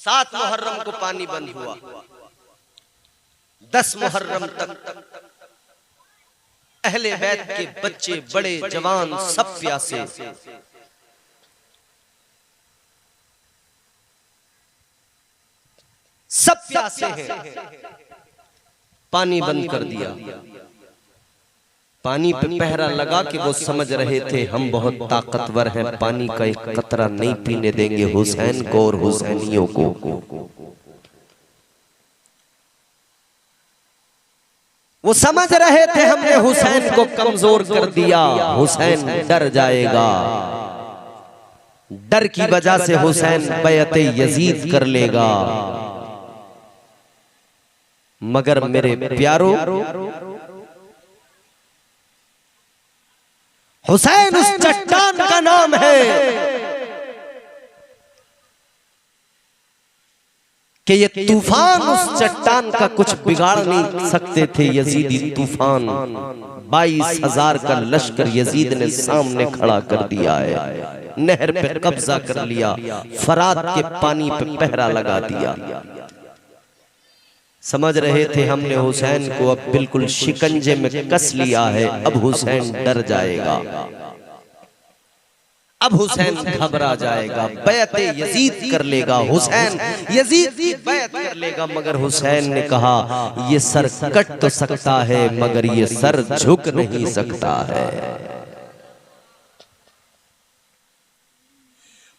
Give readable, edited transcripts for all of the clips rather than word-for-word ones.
7 मुहर्रम को पानी बंद हुआ, 10 मुहर्रम तक अहले बैत के बच्चे बड़े जवान सब प्यासे। सब प्यासे हैं, पानी बंद कर दिया। पानी पे पहरा लगा कि वो समझ रहे थे हम बहुत ताकतवर हैं, पानी का एक कतरा नहीं पीने देंगे हुसैन को और हुसैनियों को। वो समझ रहे थे हमने हुसैन को कमजोर कर दिया, हुसैन डर जाएगा, डर की वजह से हुसैन बैअत यजीद कर लेगा। मगर मेरे प्यारों, हुसैन उस चट्टान का नाम है कि ये तूफान उस चट्टान का कुछ बिगाड़ नहीं सकते थे। यजीदी तूफान 22,000 का लश्कर यजीद ने सामने खड़ा कर दिया है, नहर पे कब्जा कर लिया, फरात के पानी पे पहरा लगा दिया। समझ रहे थे हमने हुसैन को अब बिल्कुल शिकंजे में कस लिया है, अब हुसैन डर जाएगा, अब हुसैन घबरा जाएगा, बैअत यजीद कर लेगा, हुसैन यजीद की बैअत कर लेगा। मगर हुसैन ने कहा ये सर कट तो सकता है मगर ये सर झुक नहीं सकता है।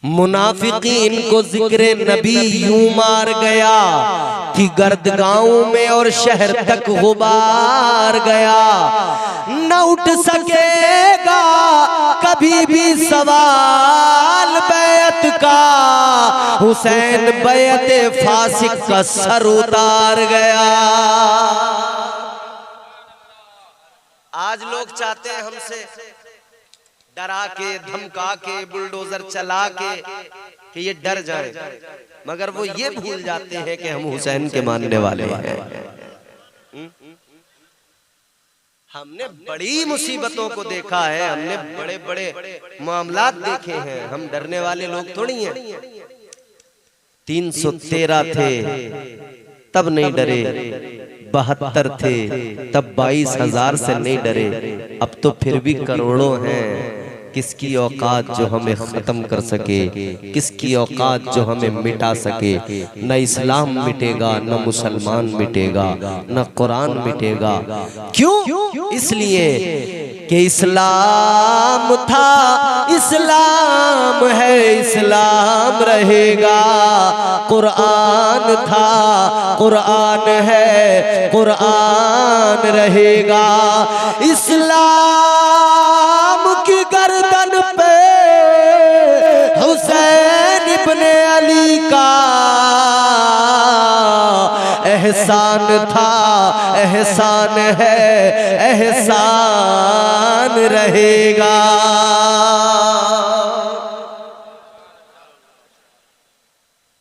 मुनाफिकीन को जिक्र नबी यूं मार गया कि गर्द गांव में और शहर तक गुबार गया, न उठ सकेगा कभी भी सवाल बैत का, हुसैन बैत फासिक का सर उतार गया। आज लोग चाहते हैं हमसे डरा के, धमका के, बुलडोजर चला के कि ये डर जाए, मगर वो ये भूल जाते हैं कि हम हुसैन के मानने वाले हैं। हमने बड़ी मुसीबतों को देखा है, हमने बड़े बड़े मामलात देखे हैं, हम डरने वाले लोग थोड़ी हैं। 313 थे तब नहीं डरे, 72 थे तब 22,000 से नहीं डरे, अब तो फिर भी करोड़ों हैं। किसकी औकात जो हमें खत्म कर सके, किसकी औकात जो हमें मिटा सके। न इस्लाम मिटेगा, न मुसलमान मिटेगा, न कुरान मिटेगा। क्यों? इसलिए कि इस्लाम था, इस्लाम है, इस्लाम रहेगा। कुरान था, कुरान है, कुरान रहेगा। इस्लाम की गर्दन पे हुसैन इब्ने अली का एहसान था, एहसान है, एहसान रहेगा।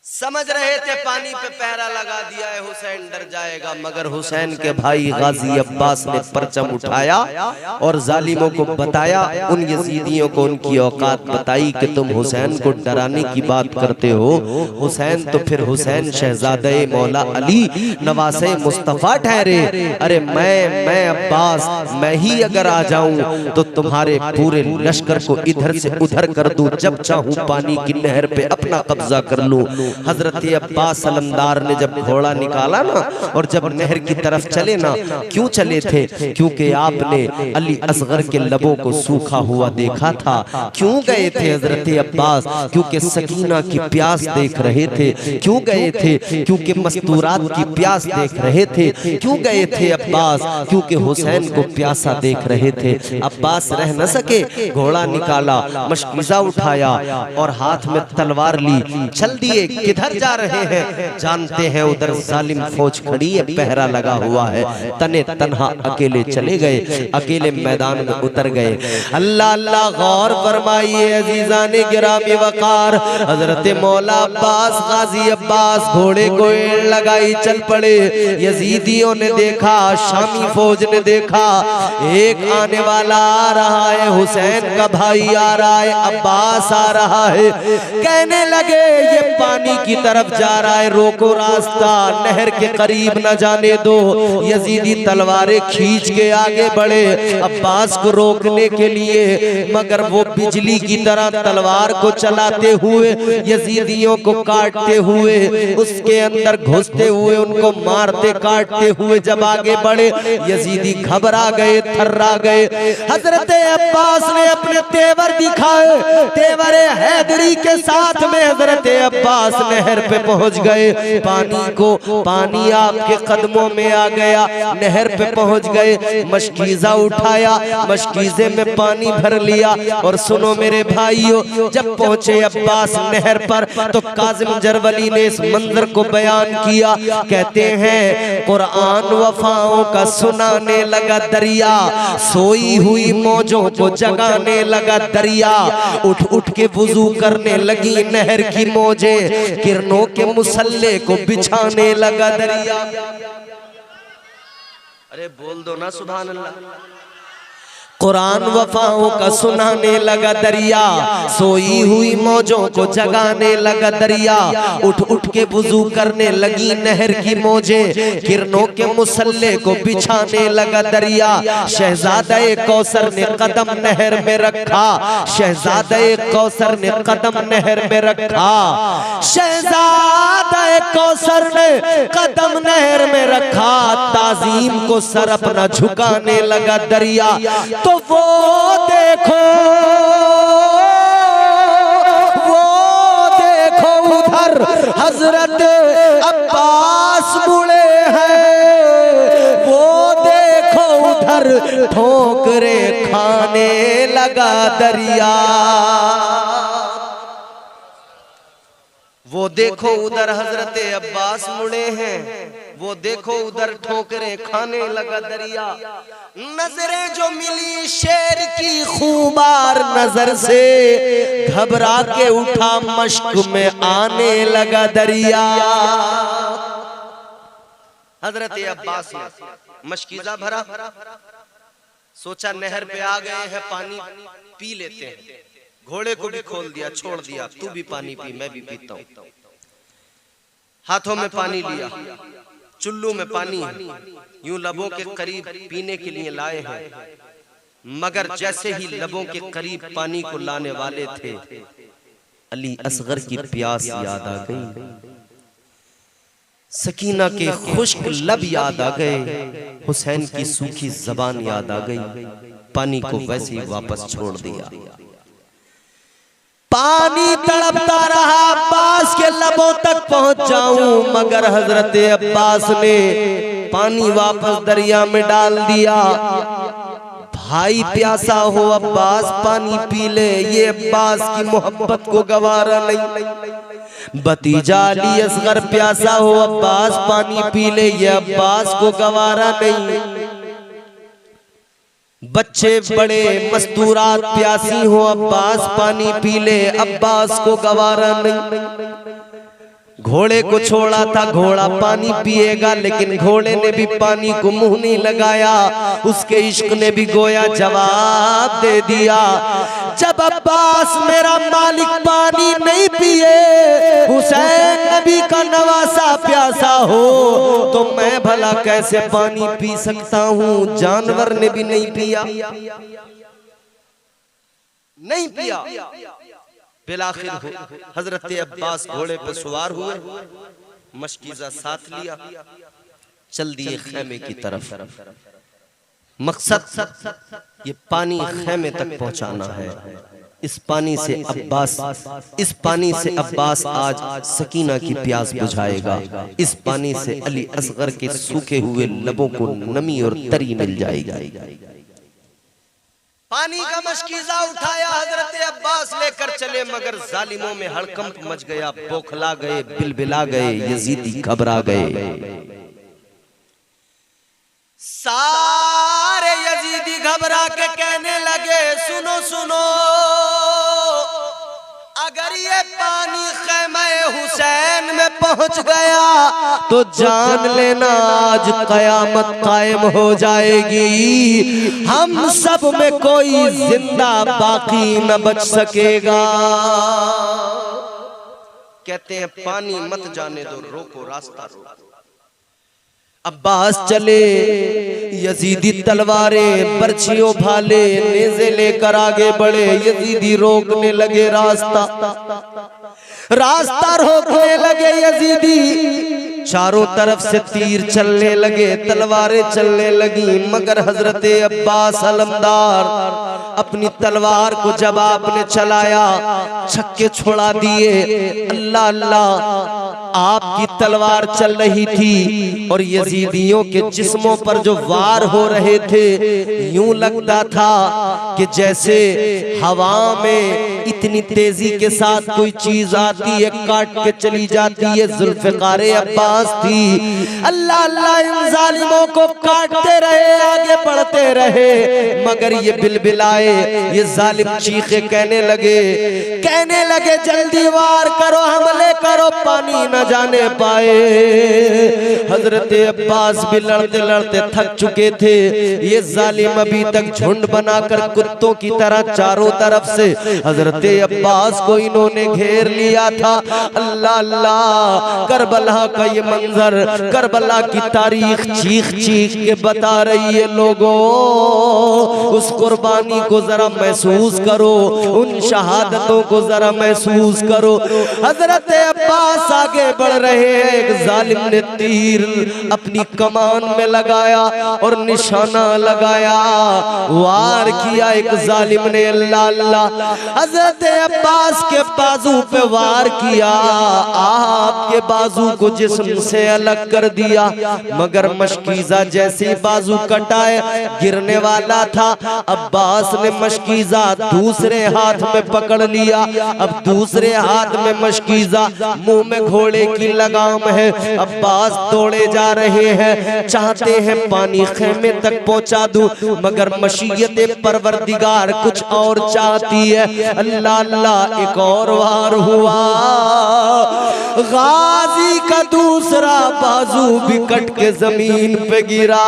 समझ रहे थे पानी पे पहरा लगा दिया है, हुसैन डर जाएगा, मगर हुसैन के भाई गाजी अब्बास ने परचम उठाया और जालिमों को बताया, उन यजीदियों को उनकी औकात बताई कि तुम हुसैन को डराने की बात करते हो। हुसैन तो फिर हुसैन शहजादे मौला अली नवासे मुस्तफा ठहरे। अरे मैं अब्बास, मैं ही अगर आ जाऊं तो तुम्हारे पूरे लश्कर को इधर से उधर कर दूं, जब चाहूं पानी की नहर पे अपना कब्जा कर लूं। हजरत अब्बास सलमदार ने जब घोड़ा निकाला ना और जब नहर की तरफ चले ना, क्यों चले थे? क्योंकि आपने अली असगर के लबों को सूखा हुआ देखा था। क्यों गए थे हजरत अब्बास? क्योंकि सकीना की प्यास देख रहे थे। क्यों गए थे? क्योंकि मस्तूरात की प्यास देख रहे थे। क्यों गए थे अब्बास? क्योंकि हुसैन को प्यासा देख रहे थे। अब्बास रह न सके, घोड़ा निकाला, मशकीज़ा उठाया और हाथ में तलवार ली, चल दिए। किधर जा रहे हैं? जानते हैं उधर जालिम फौज खड़ी है, पहरा लगा हुआ है। तने तन्हा अकेले चले गए, अकेले मैदान में उतर गए। अल्लाह अल्लाह गौर फरमाइए अजीजाने गिरामी वकार। हजरत मौला अब्बास गाजी अब्बास घोड़े को एड़ लगाई, चल पड़े। यजीदियों ने देखा, शामी फौज ने देखा, एक आने वाला आ रहा है, हुसैन का भाई आ रहा है, अब्बास आ रहा है। कहने लगे ये पानी पानी की तरफ जा रहा है, रोको रास्ता, नहर के करीब न जाने दो। यजीदी तलवारें खींच के आगे बढ़े अब्बास को रोकने के लिए, मगर वो बिजली की तरह तलवार को चलाते हुए यजीदियों को काटते हुए, उसके अंदर घुसते हुए, उनको मारते काटते हुए जब आगे बढ़े, यजीदी घबरा गए, थर्रा गए। हजरत अब्बास ने अपने तेवर दिखाए, तेवर हैदरी के साथ में हजरत अब्बास नहर पे पहुंच गए। पानी आपके कदमों में आ गया, नहर पे पहुंच गए, मशकीज़ा उठाया, मशकीज़े में पानी भर लिया। और सुनो मेरे भाइयों, जब पहुंचे अब्बास नहर पर तो काज़िम जरवली ने इस मंजर को बयान किया। कहते हैं कुरान वफाओं का सुनाने लगा दरिया, सोई हुई मौजों को जगाने लगा दरिया, उठ उठ के वुजू करने लगी नहर की मौजें, किरणों के मुसल्ले को बिछाने लगा दरिया। अरे बोल दो ना सुभान अल्लाह। कुरान वफाओं का सुनाने लगा दरिया, सोई हुई मौजों को जगाने लगा दरिया, उठ उठ के वुजू करने लगी नहर की मौजें, किरणों के मुसल्ले को बिछाने लगा दरिया। शहजादे कौसर ने कदम नहर में रखा, शहजादे कौसर ने कदम नहर में रखा, शहजादे कौसर ने कदम नहर में रखा, ताजीम को सर अपना झुकाने लगा दरिया। तो वो देखो उधर हजरत अब्बास मुड़े हैं, वो देखो उधर ठोकरे खाने लगा दरिया। वो देखो उधर हजरत अब्बास मुड़े हैं, वो देखो उधर ठोकरे खाने लगा दरिया। नजरें जो मिली शेर की खूबार नजर से, घबरा के उठा मश्क में आने लगा दरिया। हजरत अब्बास ने मशकीज़ा भरा, सोचा नहर पे आ गए हैं, पानी पी लेते हैं। घोड़े को भी खोल दिया, छोड़ दिया, तू भी पानी पी, मैं भी पीता हूं। हाथों में पानी लिया, चुल्लू में पानी है, यूं लबों के करीब पीने के लिए लाए हैं, मगर जैसे ही लबों के करीब पानी को लाने वाले थे, अली असगर की प्यास याद आ गई, सकीना के खुश्क लब याद आ गए, हुसैन की सूखी जबान याद आ गई। पानी को वैसे ही वापस छोड़ दिया। पानी तड़पता रहा, अब्बास के लबों तक पहुंच जाऊं, मगर हजरत अब्बास ने पानी वापस दरिया में डाल दिया। भाई प्यासा हो, अब्बास पानी पी ले, ये अब्बास की मोहब्बत को गवारा नहीं। भतीजा अली असगर प्यासा हो, अब्बास पानी पी ले, ये अब्बास को गवारा नहीं। बच्चे बड़े मस्तूरात प्यासी हो, अब्बास पानी पी ले, अब्बास को गवारा नहीं। घोड़े को छोड़ा था, घोड़ा पानी पिएगा, लेकिन घोड़े ने भी पानी को मुंह नहीं लगाया। उसके इश्क ने भी गोया जवाब दे दिया, जब अब्बास मेरा मालिक पानी नहीं पिए, हुसैन नबी का नवासा प्यासा हो, तो मैं भला कैसे पानी पी सकता हूँ। जानवर ने भी नहीं पिया, नहीं पिया। बिलाखिर हजरत अब्बास घोड़े पर सवार हुए, मशकीज़ा साथ लिया, चल दिए खैमे की तरफ। मकसद ये पानी खैमे तक पहुंचाना है। इस पानी से अब्बास आज सकीना की प्यास बुझाएगा। इस पानी से अली असगर के सूखे हुए लबों को नमी और तरी मिल जाएगी। पानी का मशकीज़ा उठाया, हजरत अब्बास लेकर चले, मगर जालिमों में हड़कंप मच गया, बौखला गए, बिलबिला गए, यजीदी घबरा गए। सारे यजीदी घबरा के कहने लगे, सुनो सुनो, अगर ये पानी खैमे हुसैन में पहुंच गया तो जान लेना आज कयामत कायम हो जाएगी, हम सब में कोई जिंदा बाकी न बच सकेगा। कहते हैं पानी मत जाने दो, रोको, रास्ता रोको। अब्बास चले, यजीदी तलवारें बर्छियों भाले नेज़े लेकर आगे बढ़े। यजीदी रोकने लगे रास्ता, रास्ता रोकने लगे यजीदी। चारों तरफ से तीर चलने लगे, तलवारें चलने लगी, मगर हजरत अब्बास अलमदार अपनी तलवार को जब आपने चलाया, छक्के छोड़ा दिए। अल्लाह अल्लाह, आपकी तलवार चल रही थी और यजीदियों के जिस्मों पर जो वार हो रहे थे, यूं लगता था कि जैसे हवा में इतनी तेजी के साथ कोई चीज आती है, काट के चली जाती है। जुल्फ़िकार अब्बास थी। अल्लाह अल्लाह, इन जालिमों को काटते रहे, आगे बढ़ते रहे, मगर ये बिलबिलाए, ये जालिम चीखे, कहने लगे जल्दी वार करो, हमले करो, पानी न जाने पाए। हजरत अब्बास भी लड़ते लड़ते थक चुके थे। ये जालिम अभी तक झुंड बनाकर कुत्तों की तरह चारों तरफ से हजरत अब्बास को इन्होंने घेर लिया था। अल्लाह अल्लाह, करबला का ये मंजर, करबला की तारीख चीख चीख के बता रही है। लोगों, उस कुर्बानी को जरा महसूस करो, उन शहादतों को जरा महसूस करो। हजरत अब्बास आगे बढ़ रहे हैं, एक जालिम ने तीर अपनी कमान में लगाया और निशाना लगाया, वार किया एक जालिम ने। अल्लाह अल्लाह, हजरत अब्बास के बाजू पे वार किया, आपके बाजू को जिस्म से अलग कर दिया, मगर मशकीज़ा जैसे बाजू कटाए गिरने वाला था, अब्बास ने मशकीज़ा दूसरे हाथ में पकड़ लिया। अब दूसरे हाथ में मशकीज़ा, मुंह में घोड़े की लगाम है। अब्बास दौड़े जा रहे हैं, चाहते हैं पानी खेमे तक पहुंचा दूं, मगर मशीयत परवरदिगार कुछ और चाहती है। अल्लाह अल्लाह, एक और वार हुआ, गाजी का दूसरा बाजू भी कट के जमीन पे गिरा।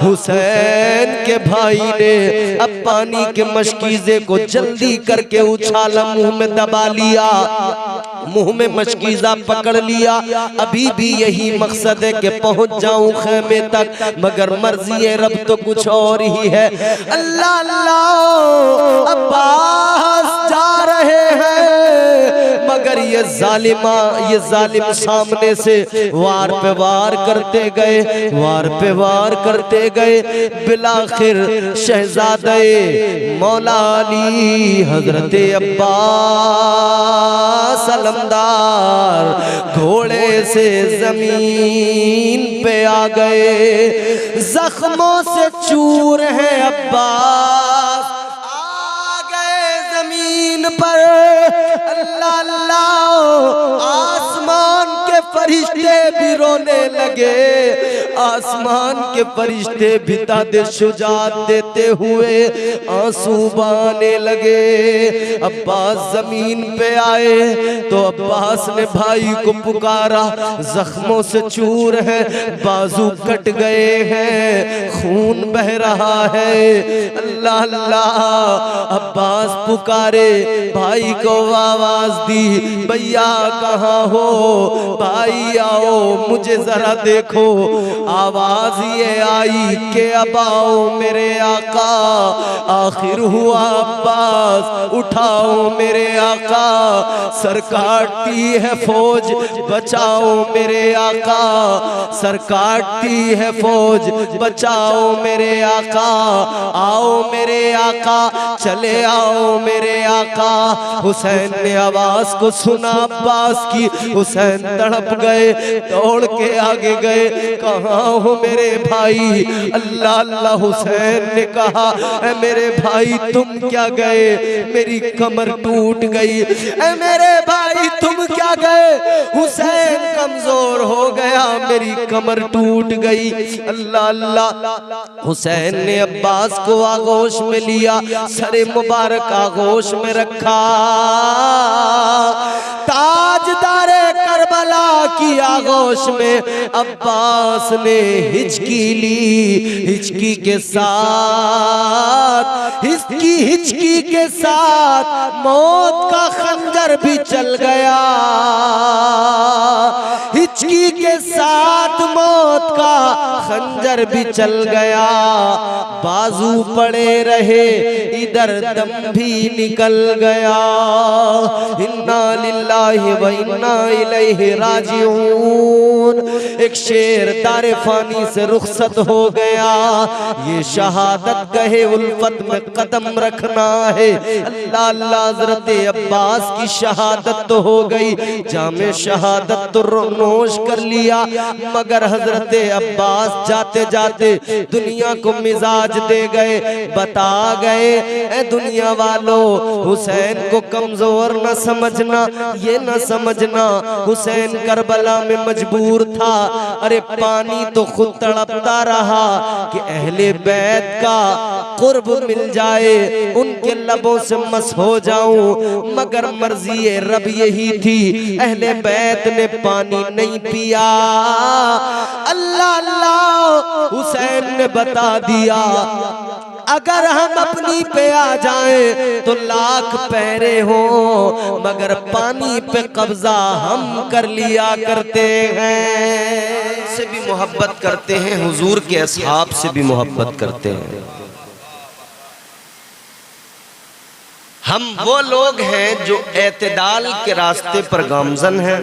हुसैन के भाई ने अब पानी के मशकीज़े को जल्दी करके उछाला, मुंह में दबा लिया, मुंह में मशकीज़ा पकड़ लिया। अभी भी यही मकसद है कि पहुंच जाऊं खेमे तक, मगर मर्जी रब तो कुछ और ही है। अल्लाह अल्लाह, अब्बास जा रहे हैं, मगर ये जालिम सामने से वार पे वार करते गए, वार पे वार करते गए। बिलाखिर शहजादे मौला अली हजरत अब्बास अलमदार घोड़े से जमीन पे आ गए, जख्मों से चूर है अब्बास, आ गए जमीन पर। अल्लाह अल्लाह, आसमान के फरिश्ते भी रोने लगे, आसमान के फरिश्ते भी तादे शुजात देते हुए आंसू बहाने लगे। अब्बास जमीन पे आए तो अब्बास ने भाई को पुकारा, जख्मों से चूर है, बाजू कट गए हैं, खून बह रहा है। अल्लाह अल्लाह, अब्बास पुकारे, भाई को आवाज दी, भैया कहाँ हो, भाई आओ मुझे जरा देखो। आवाज ये आई कि अब आओ मेरे आका। आखिर हुआ अब्बास, उठाओ मेरे आका, सर काटती है फौज, बचाओ मेरे आका, सर काटती है फौज, बचाओ मेरे आका, आओ मेरे आका, चले आओ मेरे आका। हुसैन ने आवाज को सुना अब्बास की, हुसैन तड़प गए, दौड़ के आगे गए, कहाँ हो मेरे भाई। अल्लाह अल्लाह, हुसैन ने कहा, ऐ मेरे भाई तुम क्या गए, मेरी कमर टूट गई, ऐ मेरे भाई तुम क्या गए, हुसैन कमजोर हो गया, मेरी कमर टूट गई। अल्लाह अल्लाह, हुसैन ने अब्बास को आगोश में लिया, सरे मुबारक आगोश में रखा, ताजदारे करबला की की आगोश में अब्बास ने हिचकी ली। हिचकी के साथ, हिचकी के साथ मौत का खंजर भी चल गया। हिचकी के साथ मौत का खंजर भी चल गया। बाजू पड़े रहे, इधर दम भी निकल गया। इन्ना लिल्लाहि व इन्ना इलैहि राजिऊन। एक शेर दारे फानी से रुखसत हो गया। ये शहादत गहे उल्फत में कदम रखना है। अल्लाह अल्लाह, हज़रत अब्बास की शहादत तो हो गई, जामे शहादत तो नोश कर लिया, मगर हज़रत अब्बास जाते जाते दुनिया को मिजाज दे गए, बता गए, ए दुनिया वालों, हुसैन को कमजोर न समझना, ये न समझना हुसैन करबला में मजबूर था। अरे पानी तो खुद तड़पता रहा कि अहले बैत का कुर्ब मिल जाए, उनके लबों से मस हो जाऊं, मगर मर्जी रब यही थी, अहले बैत ने पानी नहीं पिया। अल्लाह अल्लाह, हुसैन ने बता दिया, अगर हम अपनी पे आ जाएं तो लाख पहरे हो, मगर पानी पे कब्जा हम कर लिया करते हैं। से भी मोहब्बत करते हैं, हुजूर के असहाब से भी मोहब्बत करते हैं। हम वो लोग हैं जो एतदाल के रास्ते पर गामजन हैं।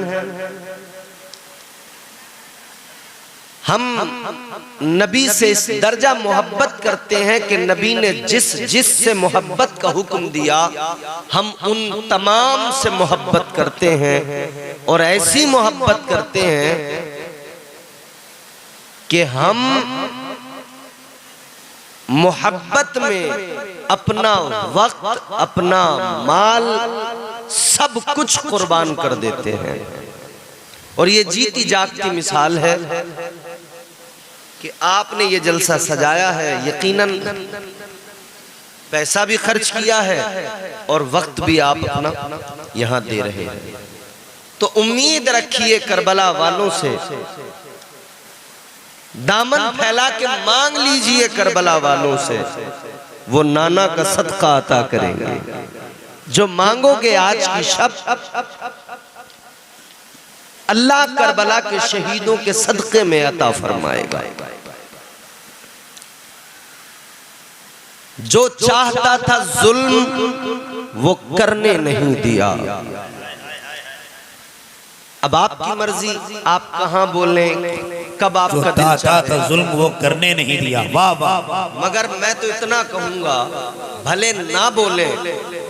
हम नबी से इस दर्जा मोहब्बत करते हैं कि नबी ने जिस से मोहब्बत का हुक्म दिया, हम उन तमाम से मोहब्बत करते हैं। और ऐसी मोहब्बत करते हैं कि हम मोहब्बत में अपना वक्त, अपना माल, सब कुछ कुर्बान कर देते हैं। और ये जीती जागती मिसाल है कि आपने ये जलसा सजाया है, यकीनन पैसा भी खर्च किया है और वक्त भी आप अपना यहाँ दे रहे हैं। तो उम्मीद रखिए करबला वालों से, दामन फैला के मांग लीजिए करबला वालों से, वो नाना का सदका अता करेंगे। जो मांगोगे आज की शब, अल्लाह करबला के शहीदों के सदक़े में अता फरमाएगा। जो चाहता था जुल्म, वो करने नहीं दिया। अब आपकी मर्जी, आप कहां बोले, कब आपका दिल चाहता था जुल्म, वो करने नहीं दिया। वाह वाह। मगर मैं तो इतना कहूंगा, भले ना बोले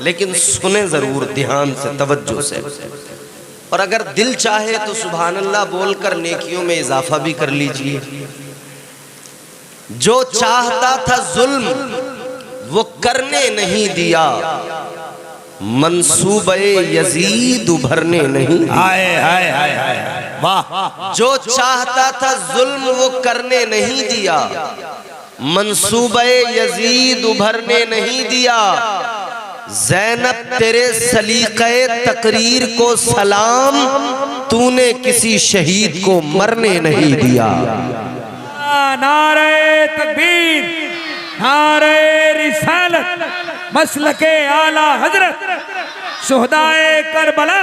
लेकिन सुने जरूर, ध्यान से, तवज्जो से। और अगर दिल चाहे तो सुभान अल्लाह बोलकर नेकियों में इजाफा भी कर लीजिए। जो चाहता था जुल्म, वो करने नहीं दिया, मंसूबे यजीद उभरने नहीं दिया। हाय हाय हाय हाय, वाह। जो चाहता था जुल्म, वो करने नहीं दिया, मंसूबे यजीद उभरने नहीं दिया। ज़ैनब तेरे सलीक़े तकरीर को सलाम, तूने किसी शहीद को मरने नहीं दिया। नारे तकबीर, नारे रिसालत, मसलके आला हजरत, शुहदाए करबला।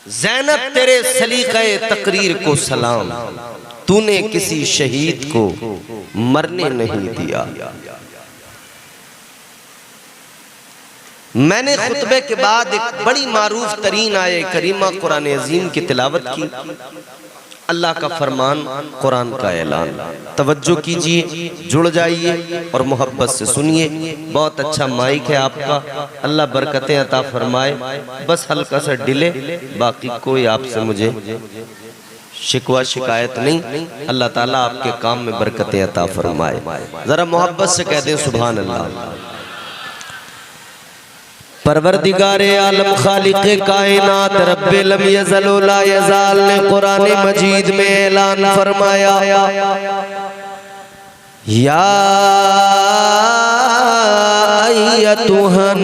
ज़ैनब तेरे सलीक़े तकरीर को सलाम, तूने किसी शहीद को मरने नहीं दिया। मैंने खुतबे के बाद एक बड़ी मारूफ तरीन आये करीमा कुरान अजीम की तिलावत की। अल्लाह का फरमान, कुरान का ऐलान। तवज्जो कीजिए, जुड़ जाइए और मोहब्बत से सुनिए। बहुत अच्छा माइक है आपका, अल्लाह बरकतें अता फरमाए। बस हल्का सा डिले, बाकी कोई आपसे मुझे शिकवा शिकायत नहीं। अल्लाह ताला आपके काम में बरकतें अता फरमाए। जरा मोहब्बत से कह दें सुभान अल्लाह। परवरदिगारे आलम खालिक़े कायनात रब्बे लम यज़ल व ला यज़ाल ने कुरान मजीद में ऐलान फरमाया, या अय्यतुहन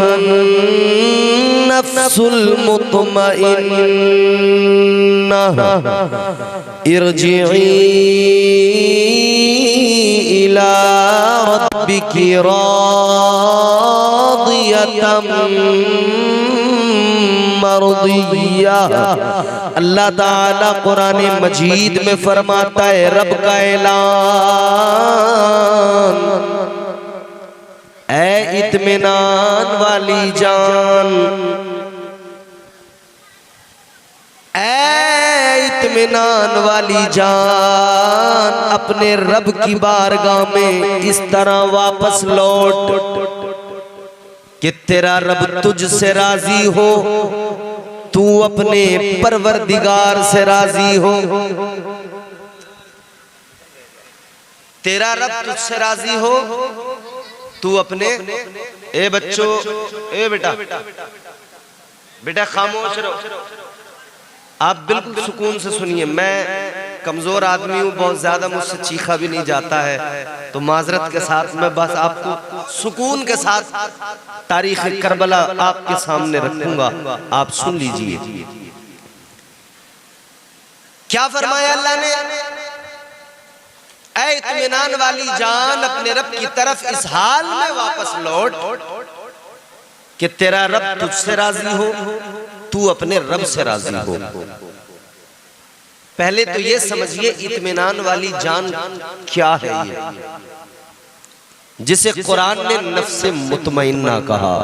नफ्सुल मुतमइन्ना इरजिई इला रब्बिकी रादियतम मर्दिया। अल्लाह ताला कुरान मजीद में फरमाता है, रब का ऐलान, ऐ इत्मीनान वाली जान, इत्मीनान वाली जान, अपने रब की बारगाह में इस तरह वापस लौट कि तेरा रब तुझसे राजी हो, तू अपने परवरदिगार से राजी हो। तेरा रब तुझसे राजी हो, तू अपने ए बच्चों, ए बेटा बेटा खामोश रहो, आप बिल्कुल सुकून से सुनिए। मैं कमजोर आदमी हूँ, बहुत ज्यादा मुझसे चीखा भी नहीं जाता है, तो माजरत के साथ मैं बस आपको सुकून के साथ तारीख करबला आपके सामने रखूंगा, आप सुन लीजिए। क्या फरमाया अल्लाह ने, ऐ इत्मीनान वाली जान, अपने रब की तरफ इस हाल में वापस लौट कि तेरा रब तुझसे राजी हो, तू अपने रब से राजी हो। पहले तो ये समझिए इत्मीनान वाली जान क्या है, ये जिसे कुरान ने नफ्से मुतमइन्ना कहा।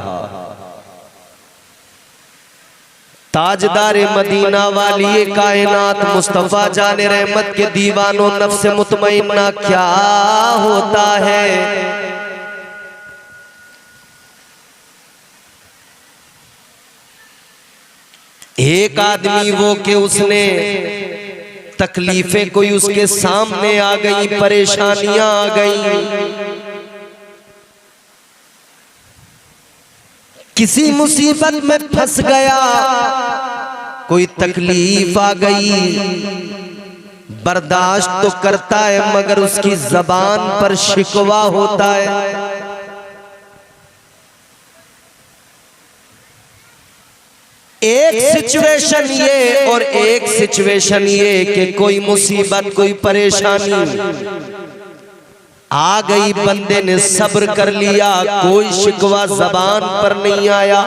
ताजदार मदीना वाली कायनात मुस्तफा जाने रहमत के दीवानों, नफ्से मुतमइन्ना क्या होता है? एक आदमी वो कि उसने तकलीफें कोई उसके सामने आ गई, परेशानियां आ गई, किसी मुसीबत में फंस गया, कोई तकलीफ आ गई, बर्दाश्त तो करता है मगर उसकी जबान पर शिकवा होता है। एक सिचुएशन ये और एक सिचुएशन ये कि कोई मुसीबत कोई परेशानी आ गई, बंदे ने सब्र कर लिया, कोई शिकवा जबान पर नहीं आया,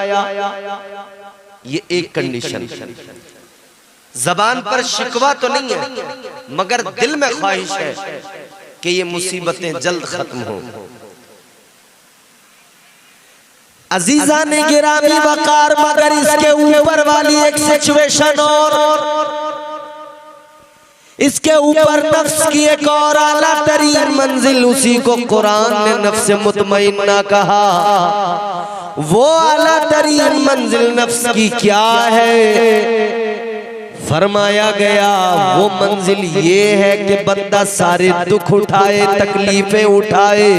ये एक कंडीशन। जबान पर शिकवा तो नहीं है मगर दिल में ख्वाहिश है कि ये मुसीबतें जल्द खत्म हो। अजीजा ने गिरामी वकार, मगर इसके ऊपर वाली एक सिचुएशन और इसके ऊपर नफ्स की एक और आला तरीन मंजिल, उसी को कुरान ने नफ्स मुतमइन्ना कहा। वो आला तरीन मंजिल नफ्स की क्या है? फरमाया गया वो मंजिल ये है कि बंदा सारे दुख उठाए, तकलीफें उठाए,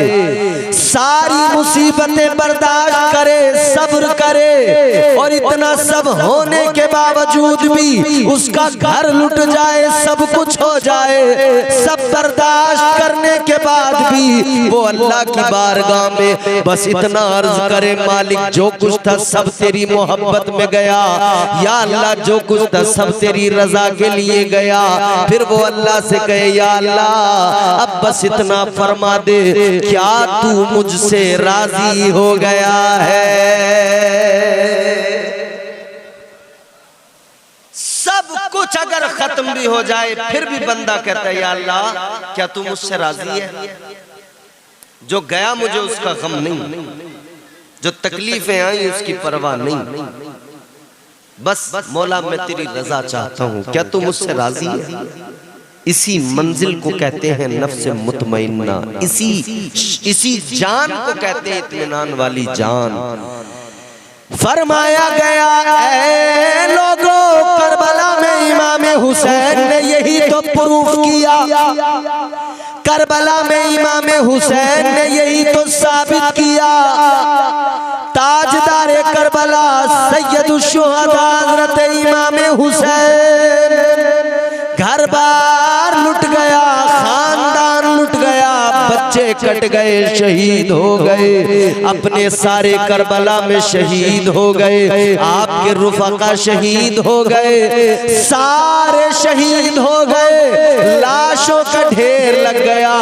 सारी मुसीबतें बर्दाश्त करे, सब्र करे, और इतना सब होने के बावजूद भी उसका घर लुट जाए, सब कुछ हो जाए, सब बर्दाश्त करने के बाद भी वो अल्लाह की बारगाह में बस इतना अर्ज करे, मालिक जो कुछ था सब तेरी मोहब्बत में गया, या अल्लाह जो कुछ था सब तेरी रजा के लिए गया। फिर वो अल्लाह से कहे, या अल्लाह अब बस इतना फरमा दे, क्या तू मुझसे राजी हो गया है? सब कुछ अगर खत्म भी हो जाए फिर भी बंदा कहता है, या अल्लाह क्या तू मुझसे राजी है? जो गया मुझे उसका गम नहीं, जो तकलीफें आई उसकी परवाह नहीं, बस मौला मैं तेरी रजा चाहता हूँ, क्या तू मुझसे राजी है? इसी मंजिल को कहते हैं नफ्स मुतमइन्ना, इसी जान को कहते हैं इत्मीनान वाली जान। फरमाया गया, ऐ लोगों, करबला में इमाम हुसैन ने यही तो प्रूफ किया, करबला में इमाम हुसैन ने यही तो साबित किया। ताजदार करबला सैयदुश शुहदा हज़रत इमाम हुसैन, घर बार लुट गया, खानदान लुट गया, बच्चे कट गए, शहीद हो गए, अपने सारे करबला में शहीद हो गए, आपके रुफका शहीद हो गए, सारे शहीद हो गए, लाशों का ढेर लग गया।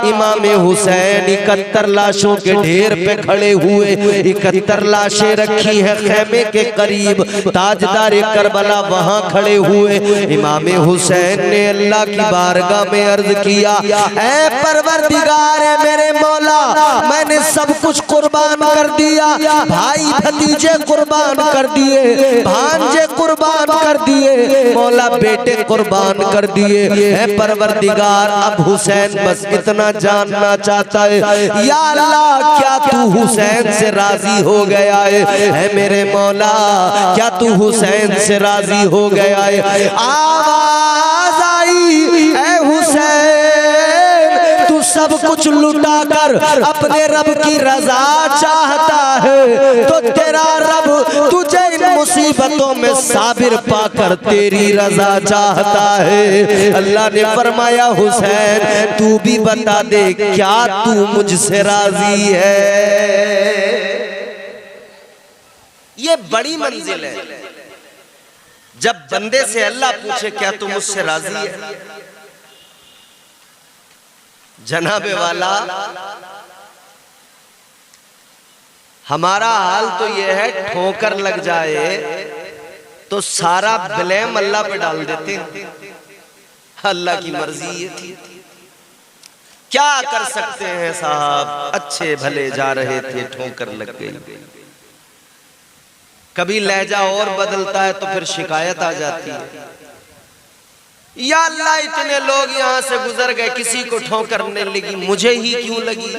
इमाम हुसैन 71 लाशों के ढेर पे खड़े हुए, 71 लाशें रखी हैं खेमे के करीब, ताजदार करबला वहां खड़े हुए। इमाम हुसैन ने अल्लाह की बारगाह में अर्ज किया, ऐ परवरदिगार है मेरे मौला, मैंने सब कुछ कुर्बान कर दिया, भाई भतीजे कुर्बान कर दिए, भांजे कुर्बान कर दिए, मौला बेटे कुर्बान कर दिए, ऐ परवरदिगार अब हुसैन बस इतना जानना चाहता है, या अल्लाह क्या तू हुसैन से राजी हो गया है? ऐ मेरे मौला क्या तू हुसैन से राजी हो गया है? आवाज आई, ऐ हुसैन तू सब कुछ लुटा कर अपने रब की रजा चाहता है, तो तेरा रब तुझे इन मुसीबतों में साबिर पाकर तेरी रजा चाहता है। अल्लाह ने फरमाया, हुसैन तू भी बता दे क्या तू मुझसे राजी है? ये बड़ी मंजिल है, जब बंदे से अल्लाह पूछे क्या तू मुझसे राजी है? जनाबे वाला हमारा हाल तो यह है, ठोकर लग जाए तो सारा ब्लेम अल्लाह पे डाल देते हैं। अल्लाह की मर्जी ये थी, क्या कर सकते हैं साहब, अच्छे भले जा रहे थे ठोकर लग गई। कभी लहजा और बदलता है तो फिर शिकायत आ जाती है, या अल्लाह इतने लोग यहां से गुजर गए, किसी को ठोकर नहीं लगी, मुझे ही क्यों लगी?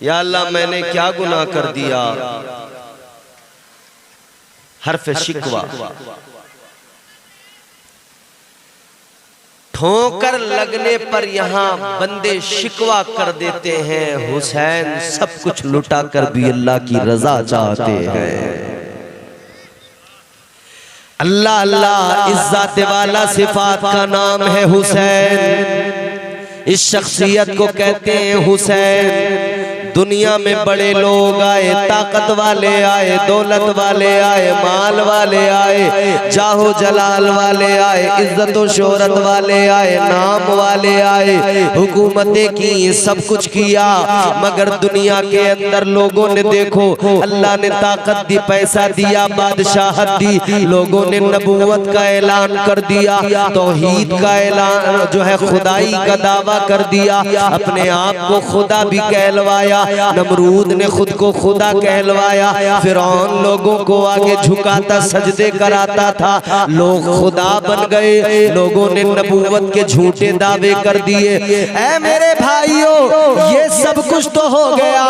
या अल्लाह मैंने क्या गुनाह कर दिया? हर्फ शिकवा, ठोकर लगने पर यहां बंदे शिकवा कर देते हैं, हुसैन सब कुछ लुटा कर भी अल्लाह की रजा चाहते हैं। अल्लाह अल्लाह इज्जत वाला सिफात का नाम है हुसैन। इस शख्सियत को कहते हैं हुसैन। दुनिया में बड़े लोग आए, ताकत वाले आए, दौलत वाले आए, माल वाले आए, जाहो जलाल वाले आए, इज्जत और शोहरत वाले आए, नाम वाले आए, हुकूमतें की, सब कुछ किया, मगर दुनिया के अंदर लोगों ने देखो, अल्लाह ने ताकत दी, पैसा दिया, बादशाहत दी, लोगों ने नबूवत का ऐलान कर दिया, तौहीद का ऐलान जो है खुदाई का दावा कर दिया, अपने आप को खुदा भी कहलवाया, नमरूद ने खुद को खुदा कहलवाया, फिरौन लोगों को आगे झुकाता सजदे कराता था, लोग खुदा बन गए, लोगों ने नबूवत के झूठे दावे कर दिए। ऐ मेरे भाइयों, ये सब कुछ तो हो गया,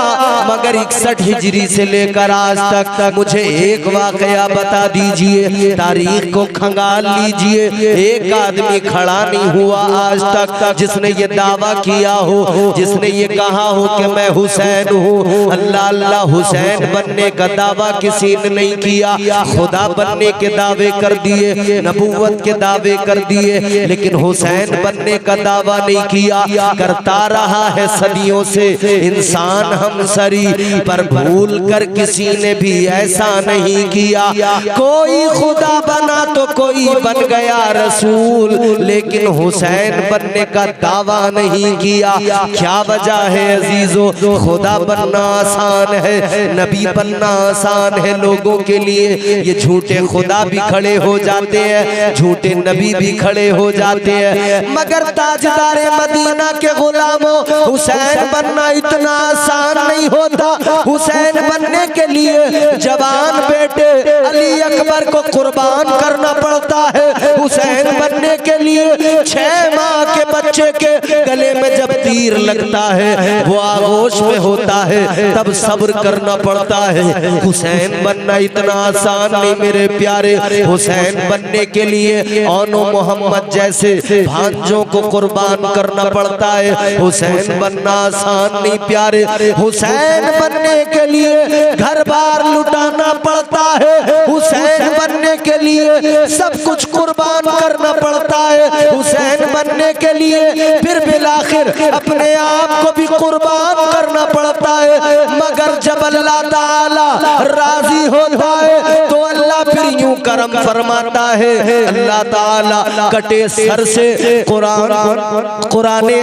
मगर 61 हिजरी से लेकर आज तक मुझे एक वाकया बता दीजिए, तारीख को खंगाल लीजिए, एक आदमी खड़ा नहीं हुआ आज तक जिसने ये दावा किया हो, जिसने ये कहा हो कि मैं हुसैन हूँ। अल्लाह अल्लाह हुसैन बनने का दावा किसी ने नहीं किया, खुदा बनने के दावे कर दिए, नबूवत के दावे कर दिए, लेकिन हुसैन बनने का दावा नहीं किया। करता रहा है सदियों से इंसान हमसरी, पर भूल कर किसी ने भी ऐसा नहीं किया। कोई खुदा बना तो कोई बन गया रसूल, लेकिन हुसैन बनने का दावा नहीं किया। क्या वजह है अजीजों? खुदा बनना आसान है, नबी बनना आसान है लोगों के लिए, ये झूठे खुदा भी खड़े हो जाते हैं, झूठे नबी भी खड़े हो जाते हैं, मगर ताजदारे मदीना के गुलामों, हुसैन बनना इतना आसान नहीं होता। हुसैन बनने के लिए जवान बेटे अली अकबर को कुर्बान करना पड़ता है। हुसैन बनने के लिए 6 माह के बच्चे के गले में जब तीर लगता है, वो आगोश में होता है, तब सब्र करना पड़ता है। हुसैन बनना इतना आसान नहीं मेरे प्यारे, हुसैन बनने के लिए औनो मोहम्मद जैसे भांजों को कुर्बान करना पड़ता है। हुसैन बनना आसान नहीं प्यारे, हुसैन बनने के लिए घर बार लुटाना पड़ता है, हुसैन बनने के लिए सब कुछ कुर्बान करना पड़ता है, हुसैन बनने के लिए फिर बिलाखिर अपने आप को भी कुर्बान करना पड़ता है। मगर जब अल्लाह ताला राजी होता है तो अल्लाह फिर यूं करम फरमाता है। अल्लाह ताला कटे सर से कुरान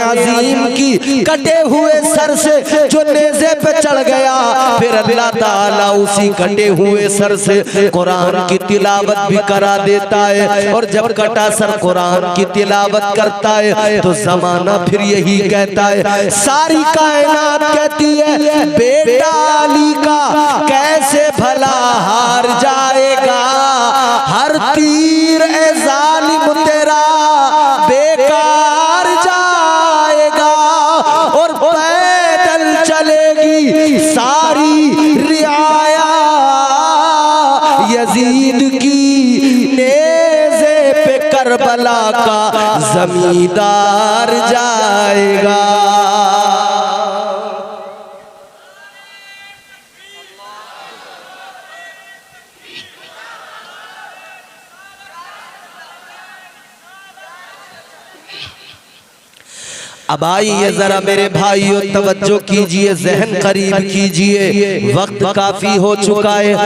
अजीम की कटे हुए सर से जो नेज़े पे चढ़ गया, फिर अल्लाह ताला उसी कटे हुए सर से कुरान की तिलावत भी करा देता है। और जब कटा सर कुरान की तिलावत करता है तो जमाना फिर यही कहता है, सारी कायनात कहती है बेटा अली का कैसे भला हार जाएगा, हर तीर ए जालिम तेरा बेकार जाएगा। और पैदल चलेगी सारी रियाया यजीद की नेज़े पे करबला का जमींदार जाएगा। अब आइए जरा मेरे भाइयों तवज्जो कीजिए, जहन करीब कीजिए, वक्त काफी हो चुका है।